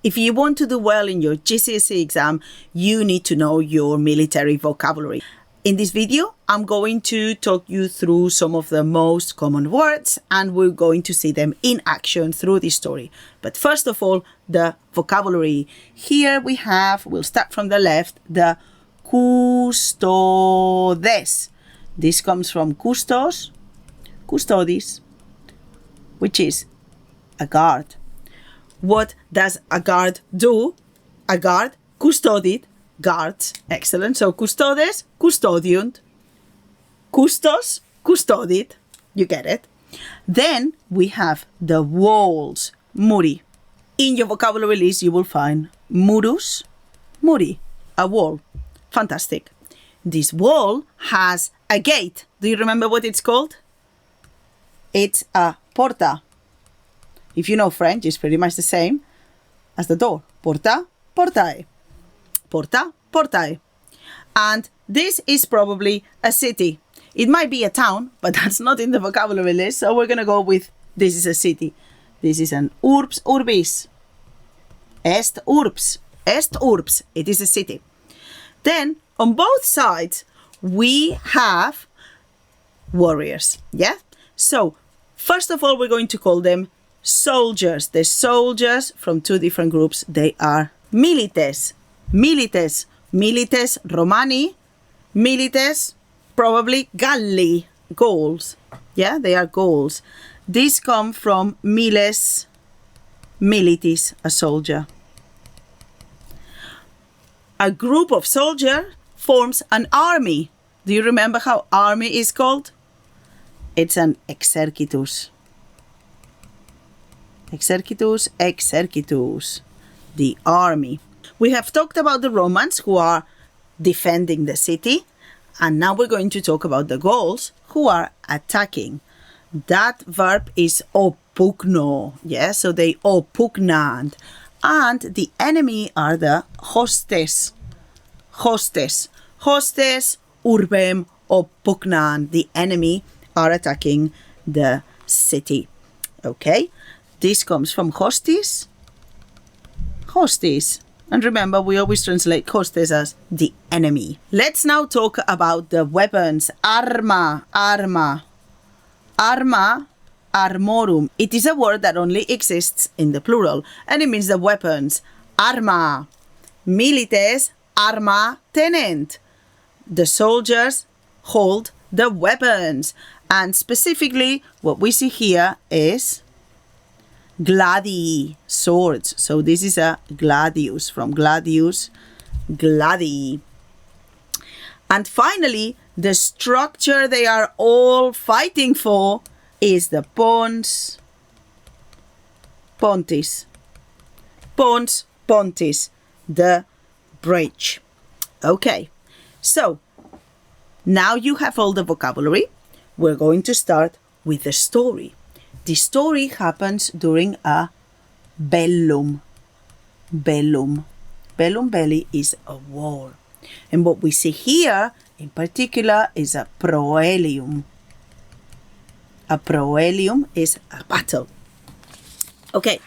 If you want to do well in your GCSE exam, you need to know your military vocabulary. In this video, I'm going to talk you through some of the most common words, and we're going to see them in action through this story. But first of all, the vocabulary. Here we have, we'll start from the left, the custodes. This comes from custodes, which is a guard. What does a guard do? A guard, custodied, guards. Excellent. So custodes, custodiunt. Custos, custodied. You get it. Then we have the walls, muri. In your vocabulary list, you will find murus, muri, a wall. Fantastic. This wall has a gate. Do you remember what it's called? It's a porta. If you know French, it's pretty much the same as the door. Porta, portae. Porta, portae. And this is probably a city. It might be a town, but that's not in the vocabulary list, so we're going to go with this is a city. This is an urbs, urbis. Est urbs. Est urbs. It is a city. Then, on both sides, we have warriors. Yeah? So, first of all, we're going to call them soldiers. The soldiers from two different groups, they are milites. Milites. Milites Romani. Milites, probably Galli. Gauls. Yeah, they are Gauls. These come from miles, militis, a soldier. A group of soldiers forms an army. Do you remember how army is called? It's an exercitus. Exercitus, exercitus, the army. We have talked about the Romans who are defending the city, and now we're going to talk about the Gauls who are attacking. That verb is oppugno, yeah, so they oppugnant, and the enemy are the hostes. Hostes, hostes, urbem, oppugnant. The enemy are attacking the city. Okay. This comes from hostis. Hostis. And remember, we always translate hostes as the enemy. Let's now talk about the weapons. Arma, arma. Arma, armorum. It is a word that only exists in the plural, and it means the weapons. Arma. Milites, arma, tenent. The soldiers hold the weapons. And specifically, what we see here is gladii, swords. So this is a gladius, from gladius, gladii. And finally, the structure they are all fighting for is the pons, pontis. Pons, pontis, the bridge. Okay, so now you have all the vocabulary. We're going to start with the story. The story happens during a bellum. Bellum. Bellum belli is a war. And what we see here, in particular, is a proelium. A proelium is a battle. Okay,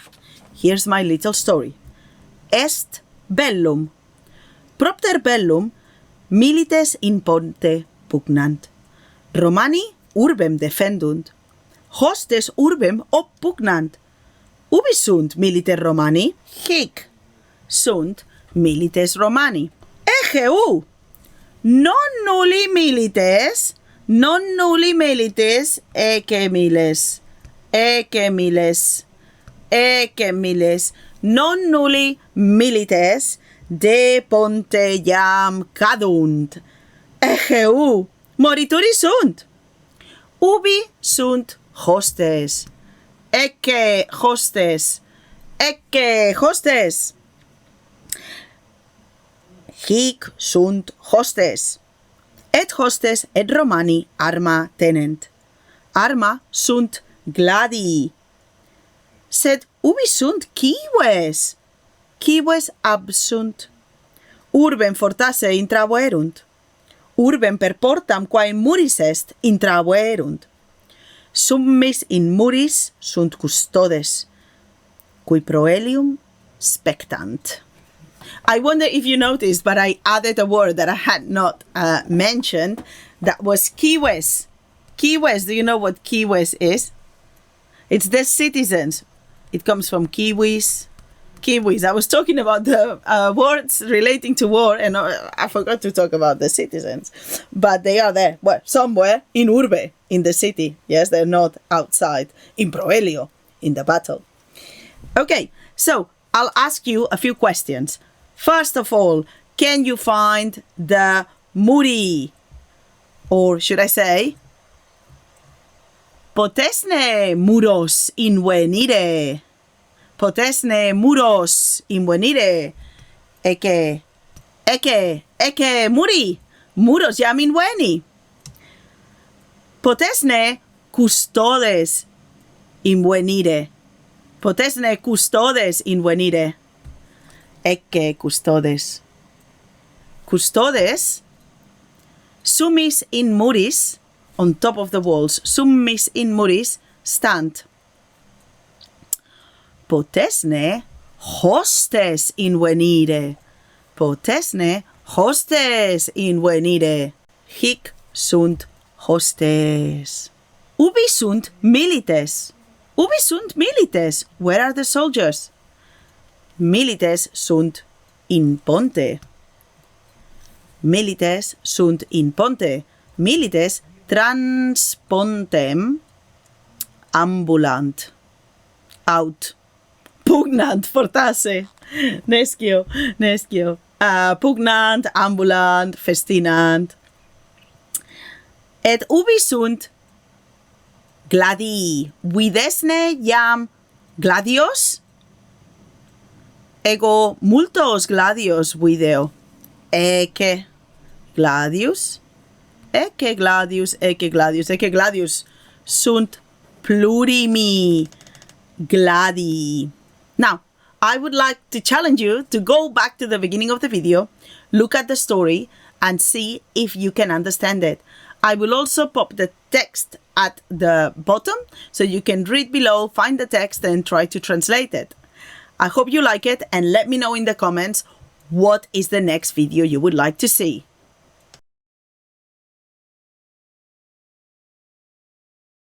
here's my little story. Est bellum. Propter bellum, milites in ponte pugnant. Romani urbem defendunt. Hostes urbem oppugnant. Ubi sunt milites Romani? Hic sunt milites Romani. Eheu! Nonnulli milites, nonnulli milites, ecce miles, ecce miles, ecce miles, nonnulli milites, de ponte iam cadunt. Eheu! Morituri sunt. Ubi sunt hostes. Ecce hostes. Ecce hostes. Hic sunt hostes. Et hostes et Romani arma tenent. Arma sunt gladii. Sed ubi sunt cives? Cives absunt. Urbem fortasse intraverunt. Urbem per portam quae muris est intraverunt. Summis in muris sunt custodes, cui proelium spectant. I wonder if you noticed, but I added a word that I had not mentioned. That was cives. Cives, do you know what cives is? It's the citizens. It comes from kiwis. Kiwis. I was talking about the words relating to war, and I forgot to talk about the citizens. But they are there, well, somewhere in urbe, in the city. Yes, they're not outside in proelium, in the battle. Okay, so I'll ask you a few questions. First of all, can you find the muri? Or should I say, potesne muros invenire? Potesne muros invenire? Eke muri? Muros jam inveni. Potesne custodes invenire? Potesne custodes invenire? Ecce custodes. Custodes, summis in muris, on top of the walls, summis in muris, stand. Potesne hostes invenire. Potesne hostes invenire. Hic sunt hostes. Ubi sunt milites? Ubi sunt milites? Where are the soldiers? Milites sunt in ponte. Milites sunt in ponte. Milites transpontem ambulant. Out. Pugnant, fortasse. Nescio. Pugnant, ambulant, festinant. Et ubi sunt gladii? Videsne jam gladios? Ego multos gladios video. Ecce gladius sunt plurimi gladii. Now, I would like to challenge you to go back to the beginning of the video, look at the story, and see if you can understand it. I will also pop the text at the bottom so you can read below, find the text, and try to translate it. I hope you like it, and let me know in the comments what is the next video you would like to see.